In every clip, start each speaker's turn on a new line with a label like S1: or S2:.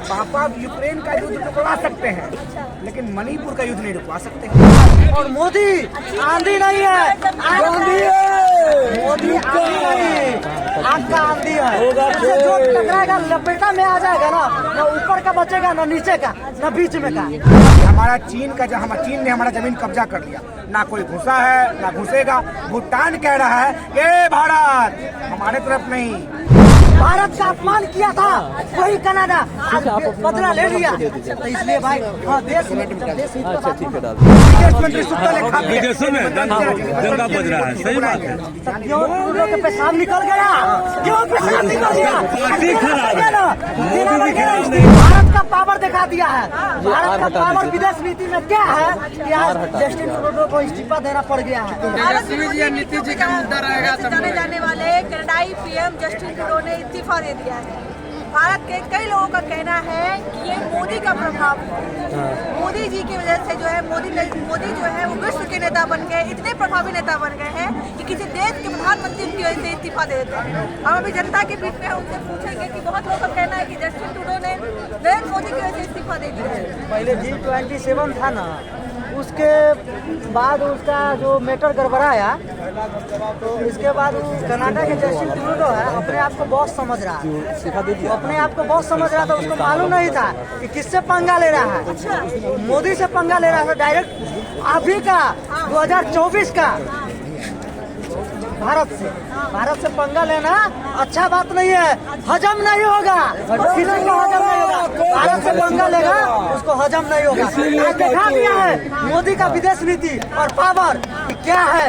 S1: पापा यूक्रेन का युद्ध रुकवा सकते हैं, लेकिन मणिपुर का युद्ध नहीं रुकवा सकते हैं।
S2: और मोदी आंधी नहीं है, आंधी है, मोदी आंधी नहीं, आग का आंधी है। इससे जो टकराएगा लपेटा में आ जाएगा ना, न ऊपर का बचेगा न नीचे का न बीच में का।
S1: हमारा चीन ने हमारा जमीन कब्जा कर लिया, ना कोई घुसा है ना घुसेगा। भूटान कह रहा है ये भारत हमारे तरफ नहीं।
S2: भारत का अपमान किया था वही कनाडा आज बदला ले लिया। तो इसलिए भाई हाँ देश विदेश मंत्री
S3: विदेशों में दंगा बज रहा है, सही बात है।
S2: क्यों उन लोग के पेशाब निकल गया, क्यों पेशाब निकल गया? भारत का पावर दिखा दिया है। भारत का पावर विदेश नीति में क्या है कि आज जस्टिन ट्रूडो को इस्तीफा देना पड़ गया है।
S4: नीति जी का मुद्दा रहेगा। जाने जाने वाले कनाडाई पीएम जस्टिन ट्रूडो ने इस्तीफा दे दिया है। भारत के कई लोगों का कहना है कि ये मोदी का प्रभाव है। मोदी जी की वजह से जो है मोदी जो है वो विश्व के नेता बन गए, इतने प्रभावी नेता बन गए हैं कि किसी देश के प्रधानमंत्री की वजह से इस्तीफा दे देते हैं। हम अभी जनता के बीच में उनसे पूछेंगे कि बहुत लोगों का कहना है कि जस्टिन ट्रूडो ने नरेंद्र मोदी की वजह से इस्तीफा दे दिया है।
S2: पहले G27 था ना, उसके बाद उसका जो मैटर गड़बड़ाया, तो इसके बाद कनाडा के जस्टिन ट्रूडो है अपने आप को बॉस समझ रहा है, अपने आप को बॉस समझ रहा था। उसको मालूम नहीं था कि किससे पंगा ले रहा है। मोदी से पंगा ले रहा था डायरेक्ट। अभी का 2024 का भारत से पंगा लेना अच्छा बात नहीं है, हजम नहीं होगा, किसी को हजम नहीं होगा। भारत से पंगा लेगा उसको हजम नहीं होगा। आज दिखा दिया है मोदी का विदेश नीति और पावर क्या है।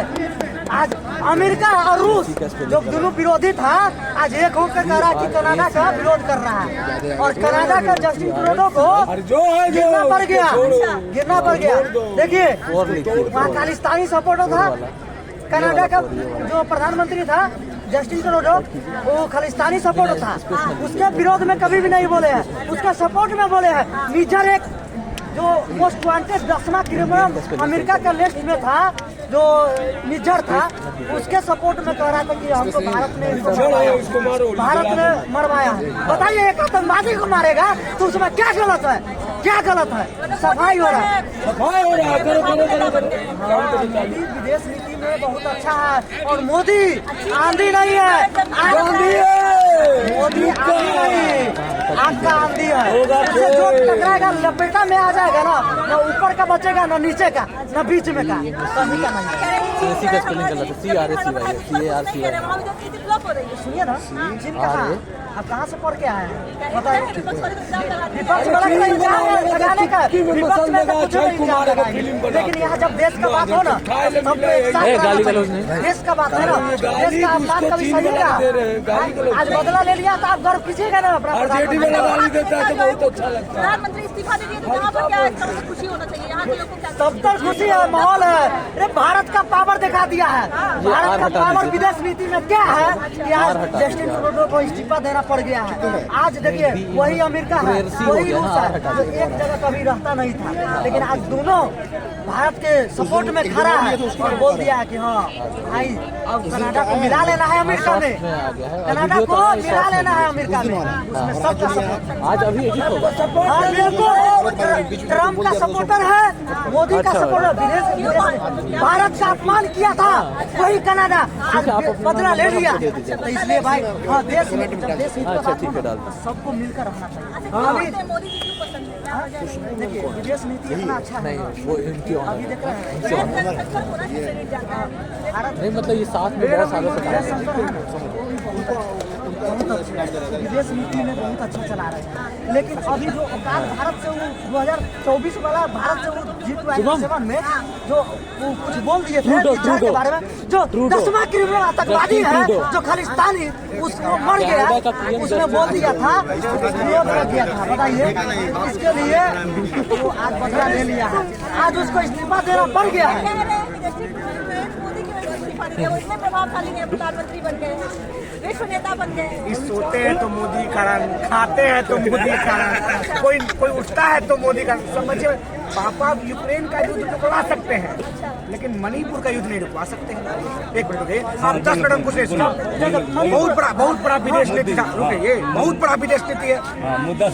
S2: आज अमेरिका और रूस जो दोनों विरोधी था, आज एक होकर कह रहा कि कनाडा का विरोध कर रहा है। और कनाडा का जस्टिन ट्रूडो को गिरना पड़ गया। देखिए वहाँ खालिस्तानी सपोर्टर था। कनाडा का जो प्रधानमंत्री था जस्टिन ट्रूडो, वो खालिस्तानी सपोर्टर था। उसके विरोध में कभी भी नहीं बोले हैं, उसका सपोर्ट में बोले हैं। निजर एक जो मोस्ट वांटेड 10वां क्रिमिनल अमेरिका का लिस्ट में था, जो निजर था, उसके सपोर्ट में कह रहा था कि हमको भारत ने मरवाया है। बताइए एक आतंकवादी को मारेगा तो उसमें क्या गलत है? क्या गलत है? सफाई हो रहा है। विदेश नीति में बहुत अच्छा है। और मोदी आंधी नहीं है, आंधी है, मोदी आंधी नहीं, आग का आंधी है। इससे जो टकराएगा लपेटा में आ जाएगा ना, न ऊपर का बचेगा न नीचे का न बीच में का, कहीं का नहीं। सुनिए ना, आप कहाँ से पढ़ के आए हैं बताइए। विपक्ष लगाने का विपक्ष में कुछ नहीं लगाएंगे, लेकिन यहाँ जब देश का बात हो ना, तब देश का बात है ना, देश का अपमान कभी सही नहीं। आज बदला ले लिया तो आप गर्व कीजिएगा ना अपना।
S4: प्रधानमंत्री इस्तीफा दे दिया तो यहाँ पर क्या सबसे खुशी होना चाहिए? यहाँ के लोगों को
S2: सब तक खुशी है, माहौल है। अरे भारत का पावर दिखा दिया है। भारत का पावर विदेश नीति में क्या है कि आज जस्टिन ट्रूडो को इस्तीफा देना पड़ गया है। आज देखिए वही अमेरिका है, वही रूस है, जो एक जगह कभी रहता नहीं था, लेकिन आज दोनों भारत के सपोर्ट में खड़ा है और बोल दिया है कि हाँ भाई अब कनाडा को मिला लेना है अमेरिका में, कनाडा को मिला लेना है अमेरिका में। उसमें सबका सपोर्ट
S3: आज अभी
S2: ट्रम्प का सपोर्टर है, मोदी का सपोर्टर। भारत का अपमान किया था वही कनाडा आज बदला ले लिया। तो इसलिए भाई हाँ देश सबको मिलकर रहना चाहिए।
S4: मोदी जी क्यों पसंद है?
S2: देखिए विदेश नीति इतना अच्छा है, अभी देख रहे हैं भारत
S3: नहीं, मतलब ये साथ में बहुत सालों से
S2: विदेश नीति में बहुत अच्छा चला रहे हैं। लेकिन अभी जो औकात भारत से वो 2024 वाला भारत से वो G27 में जो वो कुछ बोल दिए थे निजर के बारे में, जो 10वां क्रिमिनल आतंकवादी है जो खालिस्तानी, उसको मर गया, उसने बोल दिया था, विरोध कर दिया था। बताइए इसके लिए वो आज बदला ले लिया है, आज उसको इस्तीफा देना पड़ गया है।
S4: मोदी की वजह से इस्तीफा दे दिया, वो इतने प्रभावशाली प्रधानमंत्री बन गए। विश्व नेता बन गए।
S1: इस सोते हैं तो मोदी कारण, खाते हैं तो मोदी कारण, कोई उठता है तो मोदी कारण। समझिए पापा यूक्रेन का युद्ध रुकवा सकते हैं लेकिन मणिपुर का युद्ध नहीं रुकवा सकते हैं। एक मिनट रुकिए, आप 10 मिनट हमको से सुनो। बहुत बड़ा विदेश नीति था, रुकिए, बहुत बड़ा विदेश नीति है।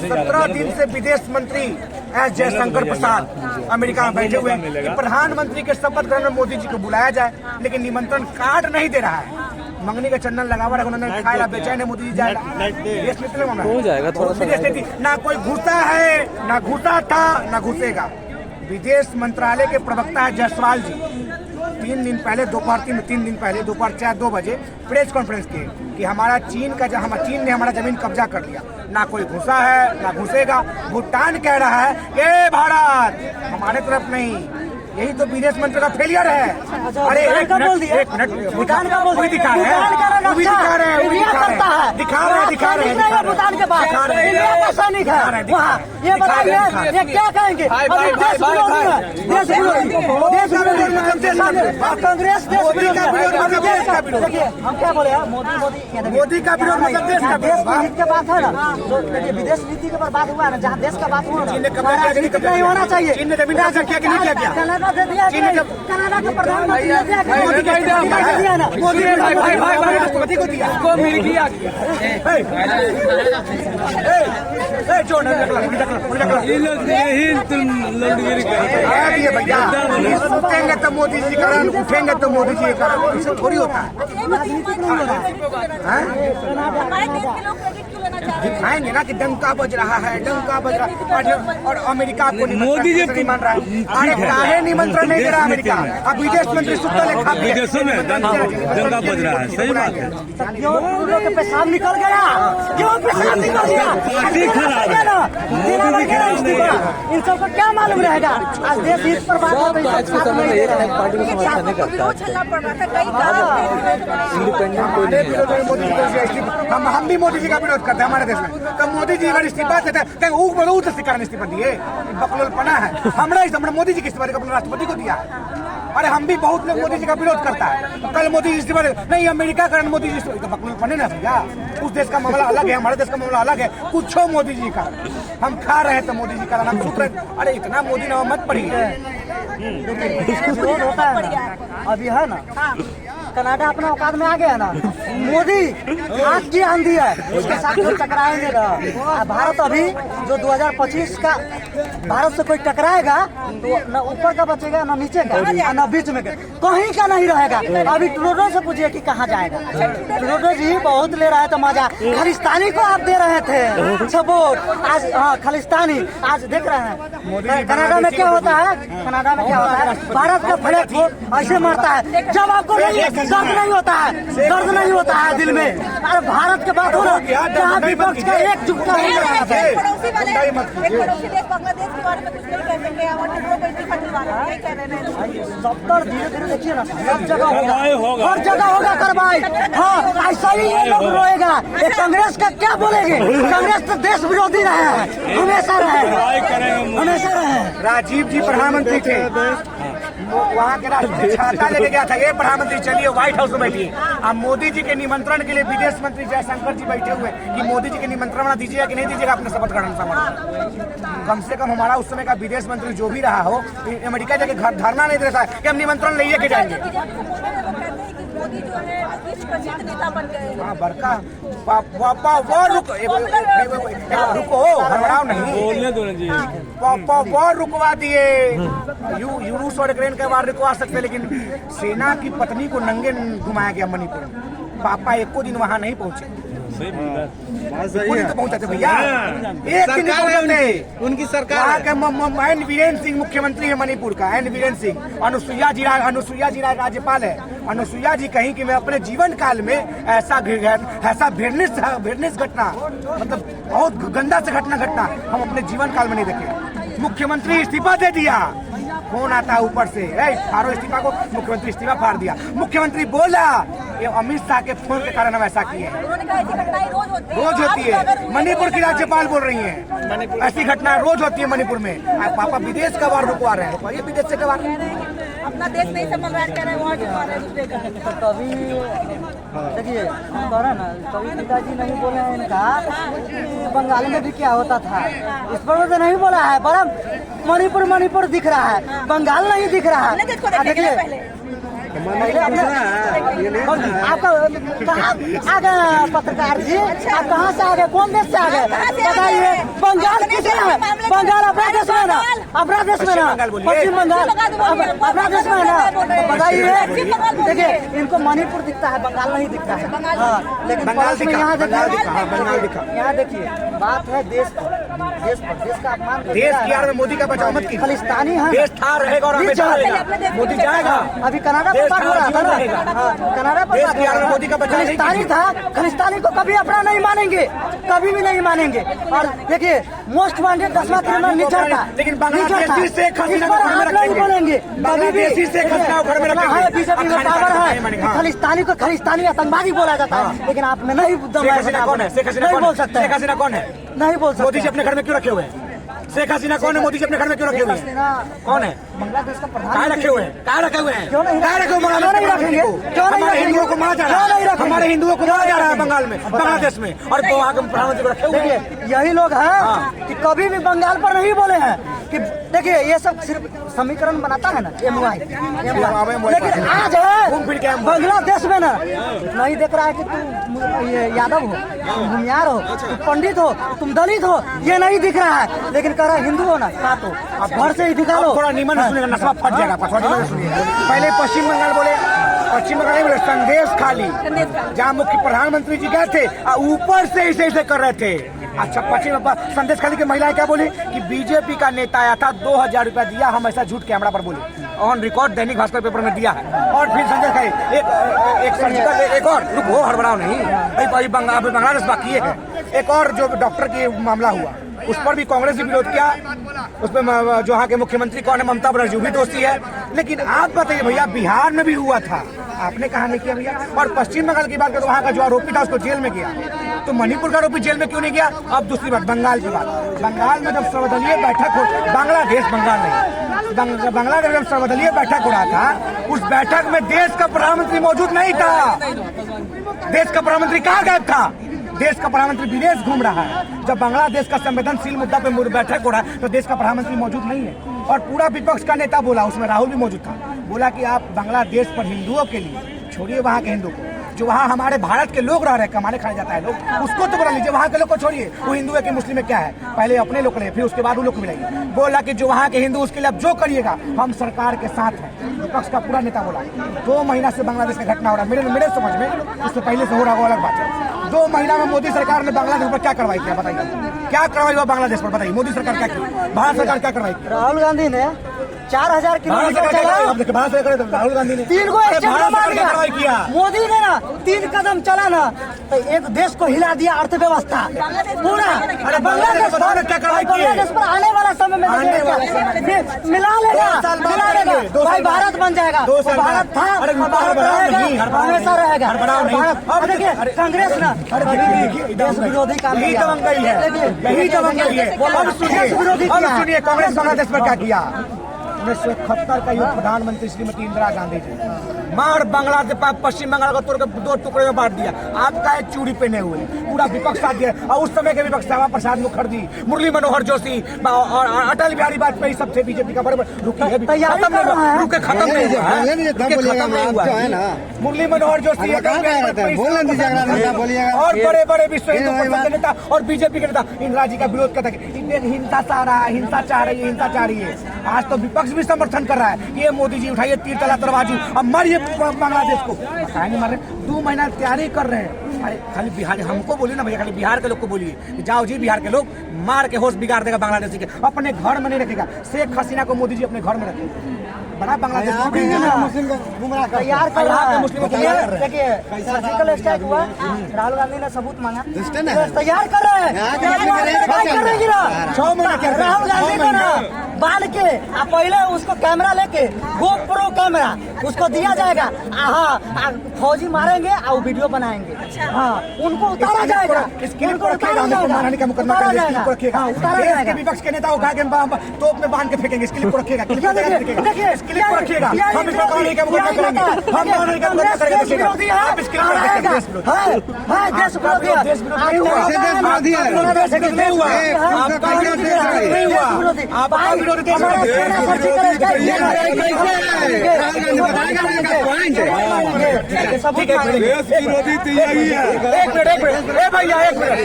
S1: 17 दिन से विदेश मंत्री एस जयशंकर प्रसाद अमेरिका में बैठे हुए हैं कि प्रधानमंत्री के शपथ ग्रहण में मोदी जी को बुलाया जाए, लेकिन निमंत्रण कार्ड नहीं दे रहा है। मंगनी का चंदन लगावा रहा, उन्होंने खाया बेचैन है, मोदी जी जाएगा। विदेश नीति में हो जाएगा थोड़ा सा विदेश नीति, ना कोई घुसा है, ना घुसा था, ना घुसेगा। विदेश मंत्रालय के प्रवक्ता है जायसवाल जी 3 दिन पहले दोपहर 2 बजे प्रेस कॉन्फ्रेंस की कि चीन ने हमारा जमीन कब्जा कर लिया। ना कोई घुसा है, ना घुसेगा। भूटान कह रहा है ये भारत हमारे तरफ नहीं। यही तो विदेश मंत्री का फेलियर है। अरे एक मिनट, भूटान का बोल दिखा रहे हैं, दिखा रहे हैं
S2: भूटान के पास सैनिक है वहाँ। ये बताइए ये क्या कहेंगे? कांग्रेस देखिए हम क्या बोले हैं,
S1: मोदी का विरोध मतलब देश का
S2: हित के बात है ना। जो देखिए विदेश नीति के ऊपर बात हुआ ना, जहाँ देश का बात हुआ नहीं होना चाहिए।
S1: चीन ने जमीन कब्जा किया कि नहीं किया?
S2: कनाडा दे दिया, कनाडा के प्रधानमंत्री ने दिया ना,
S1: मोदी ने राष्ट्रपति को दिया। उठेंगे तो मोदी जी कारण, उठेंगे तो मोदी जी कारण, इससे थोड़ी होता है।
S4: हमारे देश के लोग क्रेडिट क्यों लेना चाह रहे हैं?
S1: दिखाएंगे ना कि डंका बज रहा है, और अमेरिका को मोदी जी नहीं मान रहा है। अरे काहे निमंत्रण नहीं दे रहा अमेरिका? अब विदेश मंत्री सुतल है,
S3: विदेशों में दंगा बज रहा है। सही बात है।
S2: क्यों उन लोगों के पेशाब निकल गया? क्यों पेशाब निकल गया? इन सबको क्या मालूम रहेगा? आज देश हित पर बात हो रही है,
S4: विरोध चलना पड़ रहा था कई कारण।
S1: हम भी मोदी जी का विरोध करते हैं हमारे देश में। कब मोदी जी अगर इस्तीफा देते हैं ऊट से कारण इस्तीफा दिए, बकलोलपना है। हमारा मोदी जी के इस्तीफा अपने राष्ट्रपति को दिया। अरे हम भी बहुत लोग मोदी जी का विरोध करता है। कल मोदी जी इस्तीफा नहीं, अमेरिका कारण मोदी जी तो बकलोलपने ना भैया। उस देश का मामला अलग है, हमारे देश का मामला अलग है। कुछ हो मोदी जी का, हम खा रहे हैं तो मोदी जी कारण हम चुप रहे। अरे इतना मोदी नाम मत पढ़िए।
S2: विरोध होता है ना, अभी है ना कनाडा अपना औकात में आ गया ना। मोदी आग की आंधी है, उसके साथ कोई टकराएंगे ना। भारत अभी जो 2025 का भारत से कोई टकराएगा तो न ऊपर का बचेगा, न नीचे का, न बीच में, कहीं का नहीं रहेगा। अभी ट्रूडो से पूछिए कि कहाँ जाएगा। ट्रूडो जी बहुत ले रहा है तो मजा। खालिस्तानी को आप दे रहे थे सपोर्ट, आज हाँ खालिस्तानी। आज देख रहे हैं कनाडा में क्या होता है, कनाडा में क्या होता है, भारत का फ्लैग को ऐसे मारता है। जब आपको दर्द नहीं होता है, दर्द नहीं होता है दिल में। अरे भारत के बात हो रहा है, जहाँ विपक्ष का एक चुपका हो रहा है।
S4: पड़ोसी देश बांग्लादेश के बारे में कुछ नहीं कह सकते, नहीं कह रहे हैं।
S2: सब तर धीरे धीरे देखिए ना, सब जगह होगा, हर जगह होगा कार्रवाई। हाँ ऐसा ही ये लोग रोएगा। ये कांग्रेस का क्या बोलेंगे? कांग्रेस तो देश विरोधी रहे हैं, हमेशा रहे।
S1: राजीव जी प्रधानमंत्री थे, वहाँ के राष्ट्रपति छाता लेके गया था, ये प्रधानमंत्री चलिए व्हाइट हाउस में बैठिए। अब मोदी जी के निमंत्रण के लिए विदेश मंत्री जयशंकर जी बैठे हुए कि मोदी जी के निमंत्रण दीजिएगा कि नहीं दीजिएगा अपने शपथ ग्रहण समारोह। कम से कम हमारा उस समय का विदेश मंत्री जो भी रहा हो, अमेरिका जाके घर धरना नहीं दे रहा था कि हम निमंत्रण ले के जाएंगे।
S4: मोदी जो है विश्व प्रसिद्ध नेता बन गए।
S1: हाँ बड़का रुको, हड़बड़ाओ नहीं, रुकवा दिए। रूस और यूक्रेन के बार रुकवा सकते, लेकिन सेना की पत्नी को नंगे घुमाया गया मणिपुर में। पापा एको दिन वहाँ नहीं पहुँचे। तो पहुंचाते भैया, एक दिन पहुंचाते। उनकी सरकार एन वीरेन सिंह मुख्यमंत्री है मणिपुर का, एन वीरेन सिंह। अनुसुईया जी राय राज्यपाल है। अनुसुईया जी कहीं कि मैं अपने जीवन काल में ऐसा भिड़निस घटना, मतलब बहुत गंदा से घटना हम अपने जीवन काल में नहीं देखे। मुख्यमंत्री इस्तीफा दे दिया, फोन आता है ऊपर से, फाड़ो इस्तीफा को। मुख्यमंत्री इस्तीफा फाड़ दिया। मुख्यमंत्री बोला ये अमित शाह के फोन के कारण हम ऐसा किए हैं। रोज होती है। मणिपुर की राज्यपाल बोल रही हैं ऐसी घटना रोज होती है मणिपुर में। पापा विदेश का बार रुकवा रहे हैं, ये विदेश से कब
S4: अपना देश नहीं संभल रहा है, कह रहे हैं वहाँ गिरवा रहे हैं दूसरे का।
S2: तो कभी देखिए हम कह रहे हैं ना, कभी पिताजी नहीं बोले हैं इनका कि बंगाल में भी क्या होता था, इस पर तो नहीं बोला है। बड़ा मणिपुर दिख रहा है, बंगाल नहीं दिख रहा है। देखिए आपका कहाँ आ गए पत्रकार जी, आप कहाँ से आ गए, कौन देश से आ गए बताइए। बंगाल किसे है, बंगाल अपना देश में ना, अपना देश में ना, पश्चिम बंगाल अपना देश में ना, बताइए। देखिए इनको मणिपुर दिखता है, बंगाल नहीं दिखता है। हाँ, लेकिन
S1: बंगाल दिखा,
S2: यहाँ
S1: बंगाल दिखा।
S2: यहाँ देखिए बात है देश का अपमान,
S1: देश की यार में मोदी का बचाव मत की।
S2: खालिस्तानी है,
S1: देश था रहेगा और हमेशा रहेगा। मोदी जाएगा,
S2: अभी कनाडा पर बात हो रहा था ना, कनाडा पर बात हो रहा था।
S1: मोदी का बचाव नहीं
S2: खालिस्तानी था, खालिस्तानी को कभी अपना नहीं मानेंगे, कभी भी नहीं मानेंगे। और देखिए मोस्ट वांटेड 10वां क्रिमिनल निचर था,
S1: लेकिन बांग्लादेशी से खसीना को घर में
S2: नहीं
S1: रखेंगे,
S2: बोलेंगे
S1: बांग्लादेशी से खसीना को घर में रखेंगे।
S2: बीजेपी में पावर है, खालिस्तानी को खालिस्तानी आतंकवादी बोला जाता है, लेकिन आपने नहीं
S1: कौन है? शेख हसीना
S2: नहीं
S1: कौन
S2: बोल
S1: है?
S2: सकते,
S1: शेख हसीना कौन है?
S2: नहीं बोल
S1: मोदी जी
S2: सकते।
S1: अपने घर में क्यों रखे हुए हैं? शेख हसीना कौन है? मोदी जी अपने घर में क्यों रखे हुए हैं? कौन है?
S2: बांग्लादेश का
S1: कहाँ
S2: प्रधानमंत्री
S1: रखे हुए हैं? कहाँ रखे हुए हैं?
S2: क्यों नहीं
S1: कहाँ रखे हुए
S2: क्यों नहीं रखेंगे? क्यों नहीं
S1: हमारे
S2: रखेंगे?
S1: हिंदुओं को मारा जा रहा
S2: क्यों नहीं
S1: है,
S2: रखेंगे?
S1: हमारे हिंदुओं को मारा जा रहा है बंगाल में, बांग्लादेश में, और वहाँ के प्रधानमंत्री को रखे हुए हैं।
S2: देखिए यही लोग हैं कि कभी भी बंगाल पर नहीं बोले हैं कि देखिए ये सब सिर्फ समीकरण बनाता है ना MY, लेकिन आज है बांग्लादेश में ना नहीं देख रहा है कि तुम ये यादव हो, तुम भूमियार हो, तुम पंडित हो, तुम दलित हो, ये नहीं दिख रहा है। लेकिन कह रहा है हिंदू हो ना साथ हो, आप घर से ही दिखा लो।
S1: थोड़ा निमन से सुनिएगा, नस्वा फट जाएगा। पहले पश्चिम बंगाल बोले, पश्चिम बंगाल नहीं बोले, संदेश खाली, जहाँ मुख्य प्रधानमंत्री जी गए थे ऊपर से ऐसे कर रहे थे। अच्छा, पश्चिम संदेश खाली की महिलाएं क्या बोली कि बीजेपी का नेता आया था, 2000 रुपया दिया, हम ऐसा झूठ कैमरा पर बोले, on record Dainik Bhaskar paper में दिया है। और फिर संदेश खाली एक सर्जिकल, एक और रुको हड़बड़ाओ नहीं, बांग्लादेश बाकी है। एक और जो डॉक्टर की मामला हुआ, उस पर भी कांग्रेस ने विरोध किया। उसमें जो यहाँ के मुख्यमंत्री कौन है, ममता बनर्जी भी दोषी है। लेकिन आप बताइए भैया, बिहार में भी हुआ था, आपने कहा नहीं किया भैया। और पश्चिम बंगाल की बात करें तो वहाँ का जो आरोपी था उसको जेल में गया, तो मणिपुर का आरोपी जेल में क्यों नहीं गया? अब दूसरी बात, बंगाल की बात, बंगाल में जब सर्वदलीय बैठक हो, बांग्लादेश बंगाल नहीं, बांग्लादेश जब सर्वदलीय बैठक हो रहा था, उस बैठक में देश का प्रधानमंत्री मौजूद नहीं था। देश का प्रधानमंत्री कहाँ गया था? देश का प्रधानमंत्री विदेश घूम रहा है। जब बांग्लादेश का संवेदनशील मुद्दा पे बैठक हो रहा है तो देश का प्रधानमंत्री मौजूद नहीं है। और पूरा विपक्ष का नेता बोला, उसमें राहुल भी मौजूद था, बोला कि आप बांग्लादेश पर हिंदुओं के लिए छोड़िए, वहाँ के हिंदू को, जो वहाँ हमारे भारत के लोग रह रहे हैं, कमाने खाने जाता है लोग, उसको तो बुला लीजिए, वहाँ के लोग को छोड़िए। वो हिंदू है कि मुस्लिम है क्या है, पहले अपने लोग ले, फिर उसके बाद वो लोग को मिलाइए। बोला कि जो वहाँ के हिंदू, उसके लिए आप जो करिएगा हम सरकार के साथ हैं। विपक्ष का पूरा नेता बोला। 2 महीना से बांग्लादेश का घटना हो रहा है, मेरे समझ में, उससे पहले से हो रहा वो अलग बात है। 2 महीना में मोदी सरकार ने बांग्लादेश पर क्या कार्रवाई किया बताइए, क्या कार्रवाई हुआ बांग्लादेश पर बताइए? मोदी सरकार क्या की, भारत सरकार क्या कार्रवाई की?
S2: राहुल गांधी ने 4000 किलोमीटर चला,
S1: राहुल गांधी ने
S2: 3 को
S1: कार्रवाई किया।
S2: मोदी ने ना 3 कदम चला ना तो एक देश को हिला दिया, अर्थव्यवस्था पूरा। अरे बांग्लादेश पर आने वाला समय में मिला लेगा भाई, भारत बन जाएगा। भारत था, भारत रहेगा, हमेशा रहेगा। अब देखिए कांग्रेस ना देश विरोधी काम
S1: यही तो बन गई है, यही तो बन गई है। अब सुनिए कांग्रेस बांग्लादेश पर क्या किया। 1971 का युद्ध प्रधानमंत्री श्रीमती इंदिरा गांधी जी मार बांग्लादेश पश्चिम बंगाल को तोड़ के 2 टुकड़े में बांट दिया। आपका एक चूड़ी पहने हुए पूरा विपक्ष साथ दिया। और उस समय के विपक्ष श्यामा प्रसाद मुखर्जी, मुरली मनोहर जोशी और अटल बिहारी वाजपेयी सबसे बीजेपी का बड़े रुके खत्म नहीं हुआ, खत्म नहीं हुआ। मुरली मनोहर जोशी और बड़े बड़े विश्व हिंदू परिषद के नेता और बीजेपी के नेता इंदिरा जी का विरोध करता है, हिंसा चाह रहा है, हिंसा चाह रही है, हिंसा चाह रही है। आज तो विपक्ष भी समर्थन कर रहा है, ये मोदी जी उठाइए तीर तला तरवाजू, अब मारिए बांग्लादेश को। नहीं मार रहे, 2 महीना तैयारी कर रहे हैं। अरे खाली बिहार हमको बोलिए ना भैया, खाली बिहार के लोग को बोलिए जाओ जी, बिहार के लोग मार के होश बिगाड़ देगा बांग्लादेशी के, अपने घर में नहीं रखेगा। शेख हसीना को मोदी जी अपने घर में रखेगा, बड़ा बांग्लादेश
S2: तैयार कर रहा है मुस्लिम। देखिए सर्जिकल स्ट्राइक हुआ, राहुल गांधी ने सबूत मांगा, तैयार कर रहे हैं। राहुल गांधी को ना बांध के पहले उसको कैमरा लेके GoPro कैमरा उसको दिया जाएगा। हाँ, फौजी मारेंगे और वीडियो बनाएंगे। हाँ, उनको उतारा जाएगा, उनको उतारा जाएगा।
S1: विपक्ष के नेता उठा के तोप में बांध के फेंकेंगे, इसके लिए रखेगा। क्लिप को रखिएगा, हम इस पर कानूनी का मुकदमा करेंगे, हम कानूनी का मुकदमा करेंगे, देखिएगा आप इस क्लिप को रखिएगा। देश विरोधी नहीं हुआ, आपका विरोधी नहीं हुआ, आपका विरोधी देश
S3: विरोधी तो यही है।
S1: एक मिनट, ए भैया एक मिनट,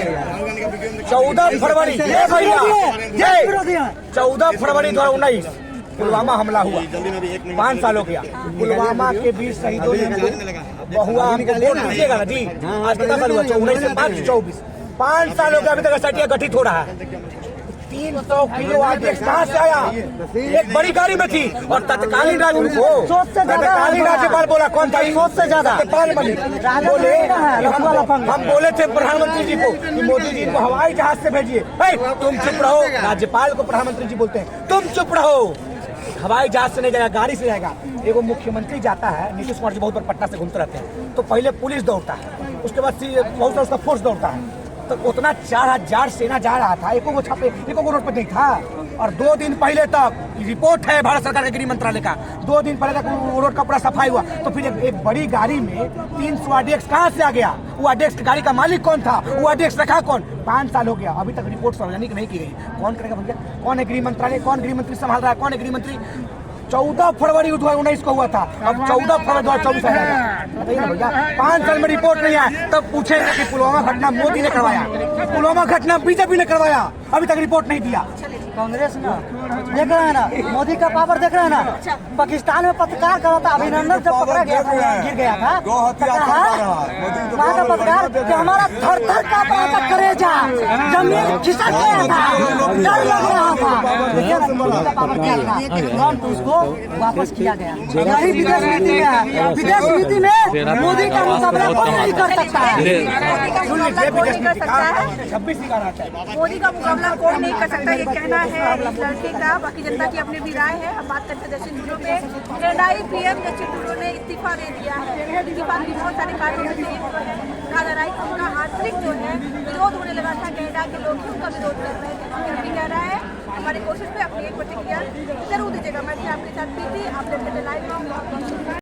S1: 14 फरवरी, ए भैया 14 फरवरी 2019 पुलवामा हमला हुआ, 5 साल हो गया। पुलवामा के 20 शहीदों ने बहुआ, हमको वोट दीजिएगा ना जी। आज कितना साल हुआ? 19 से 5 24, 5 साल हो गया, अभी तक एसआईटी गठित हो रहा है। 300 किलो आरडीएक्स कहाँ से आया? एक बड़ी गाड़ी में थी और तत्कालीन राज्यपाल बोला, कौन था? सोच से ज्यादा बोले, हम बोले थे प्रधानमंत्री जी को कि मोदी जी को हवाई जहाज से भेजिए। तुम चुप रहो, राज्यपाल को प्रधानमंत्री जी बोलते हैं, तुम चुप रहो। हवाई जहाज से नहीं जाएगा, गाड़ी से जाएगा। एगो मुख्यमंत्री जाता है, नीतीश कुमार जी बहुत बार पटना से घूमते रहते हैं, तो पहले पुलिस दौड़ता है, उसके बाद बहुत सारा उसका फोर्स दौड़ता है, तो उतना 4000 सेना जा रहा था, एको को छापे, एको को रोड पर नहीं था। और 2 दिन पहले तक रिपोर्ट है भारत सरकार के गृह मंत्रालय का, 2 दिन पहले तक वो रोड का पूरा सफाई हुआ। तो फिर एक बड़ी गाड़ी में 300 आरडीएक्स कहाँ से आ गया? वो आरडीएक्स की गाड़ी का मालिक कौन था? वो आरडीएक्स रखा कौन? 5 साल हो गया, अभी तक रिपोर्ट सार्वजनिक नहीं की गई। कौन करेगा भैया? कौन है गृह मंत्रालय? कौन गृह मंत्री संभाल रहा है? कौन है गृह मंत्री? 14 फरवरी 2019 को हुआ था, अब 14 फरवरी 2024 आ जाएगा। बताइए ना भैया, 5 साल में रिपोर्ट नहीं आया, तब पूछेंगे कि पुलवामा घटना मोदी ने करवाया, पुलवामा घटना बीजेपी ने करवाया, अभी तक रिपोर्ट नहीं दिया।
S2: कांग्रेस ना देख रहे हैं ना, मोदी का पावर देख रहे हैं ना। पाकिस्तान में पत्रकार करा था, अभिनंदन जब पकड़ा गया था, गिर गया था, वहाँ का पत्रकार कि हमारा थर थर काँप रहा था, कलेजा जमीन खिसक गया था, डर लग रहा था। देखिए ना मोदी का पावर क्या था, तुरंत उसको वापस किया गया। यही विदेश नीति में है, विदेश नीति में मोदी का मुकाबला कोई नहीं कर सकता है।
S4: मोदी का मुकाबला कौन नहीं कर सकता, ये कहना है इस लड़के का। बाकी जनता की अपनी भी राय है। हम बात करते हैं जस्टिन ट्रूडो पे। कनाडाई पीएम जस्टिन ट्रूडो ने इस्तीफा दे दिया है। इस्तीफा की बहुत सारे कारणों में से एक जो है कहा रहा है कि उनका आंतरिक जो है विरोध होने लगा था, कनाडा के लोग उनका विरोध कर रहे थे। फिर भी कह रहा है हमारी कोशिश पे अपनी एक प्रतिक्रिया जरूर दीजिएगा। मैं आपके साथ भी थी, आपने लाइव